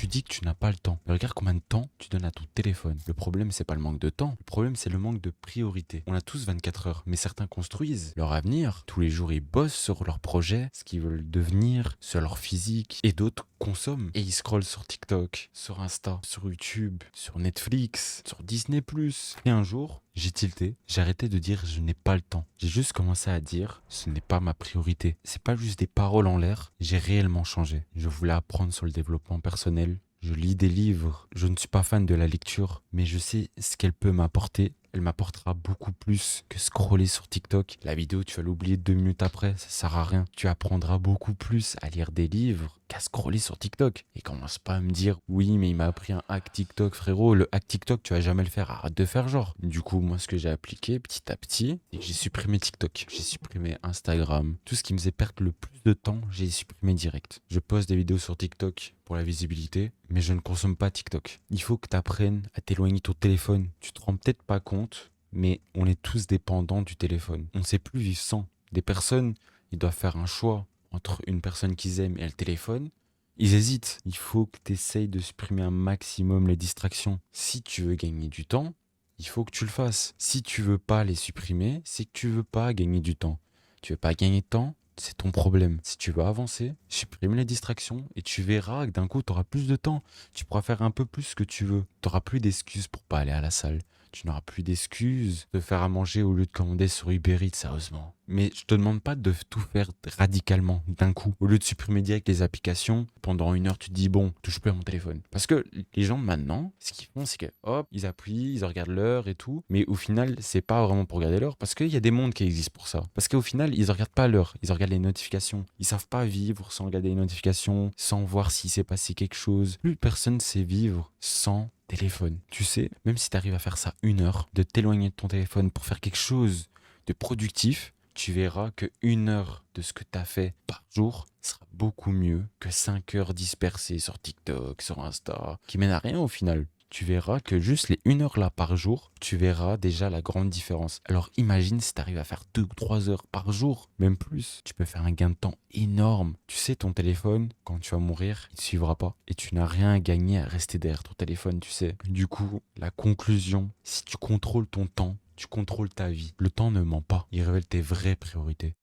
dis que tu n'as pas le temps. Mais regarde combien de temps tu donnes à ton téléphone. Le problème, c'est pas le manque de temps. Le problème, c'est le manque de priorité. On a tous 24 heures, mais certains construisent leur avenir. Tous les jours, ils bossent sur leur projet, ce qu'ils veulent devenir, sur leur physique. Et d'autres consomment. Et ils scrollent sur TikTok, sur Insta, sur YouTube, sur Netflix, sur Disney+. Et un jour, j'ai tilté. J'ai arrêté de dire je n'ai pas le temps. J'ai juste commencé à dire ce n'est pas ma priorité. C'est pas juste des paroles en l'air. J'ai réellement changé. Je voulais apprendre sur le développement personnel. Je lis des livres. Je ne suis pas fan de la lecture, mais je sais ce qu'elle peut m'apporter. Elle m'apportera beaucoup plus que scroller sur TikTok. La vidéo, tu vas l'oublier 2 minutes après, ça sert à rien. Tu apprendras beaucoup plus à lire des livres qu'à scroller sur TikTok. Et commence pas à me dire, oui, mais il m'a appris un hack TikTok, frérot. Le hack TikTok, tu vas jamais le faire. Arrête de faire genre. Du coup, moi, ce que j'ai appliqué petit à petit, c'est que j'ai supprimé TikTok. J'ai supprimé Instagram. Tout ce qui me faisait perdre le plus de temps, j'ai supprimé direct. Je poste des vidéos sur TikTok pour la visibilité, mais je ne consomme pas TikTok. Il faut que tu apprennes à t'éloigner de ton téléphone. Tu te rends peut-être pas compte, mais on est tous dépendants du téléphone. On ne sait plus vivre sans. Des personnes, ils doivent faire un choix entre une personne qu'ils aiment et le téléphone. Ils hésitent. Il faut que tu essayes de supprimer un maximum les distractions. Si tu veux gagner du temps, il faut que tu le fasses. Si tu veux pas les supprimer, c'est que tu veux pas gagner du temps. Tu veux pas gagner de temps, c'est ton problème. Si tu veux avancer, supprime les distractions et tu verras que d'un coup, tu auras plus de temps. Tu pourras faire un peu plus ce que tu veux. Tu n'auras plus d'excuses pour pas aller à la salle. Tu n'auras plus d'excuses de faire à manger au lieu de commander sur Uber Eats, sérieusement. Mais je te demande pas de tout faire radicalement, d'un coup. Au lieu de supprimer direct les applications, pendant 1 heure, tu te dis, bon, touche plus à mon téléphone. Parce que les gens maintenant, ce qu'ils font, c'est que, hop, ils appuient, ils regardent l'heure et tout. Mais au final, c'est pas vraiment pour regarder l'heure, parce qu'il y a des mondes qui existent pour ça. Parce qu'au final, ils regardent pas l'heure, ils regardent les notifications. Ils savent pas vivre sans regarder les notifications, sans voir s'il s'est passé quelque chose. Plus personne sait vivre sans téléphone. Tu sais, même si tu arrives à faire ça 1 heure, de t'éloigner de ton téléphone pour faire quelque chose de productif, tu verras que 1 heure de ce que tu as fait par jour sera beaucoup mieux que 5 heures dispersées sur TikTok, sur Insta, qui mènent à rien au final. Tu verras que juste les 1 heure là par jour, tu verras déjà la grande différence. Alors imagine si tu arrives à faire 2 ou 3 heures par jour, même plus, tu peux faire un gain de temps énorme. Tu sais, ton téléphone, quand tu vas mourir, il ne suivra pas. Et tu n'as rien à gagner à rester derrière ton téléphone, tu sais. Du coup, la conclusion, si tu contrôles ton temps, tu contrôles ta vie. Le temps ne ment pas, il révèle tes vraies priorités.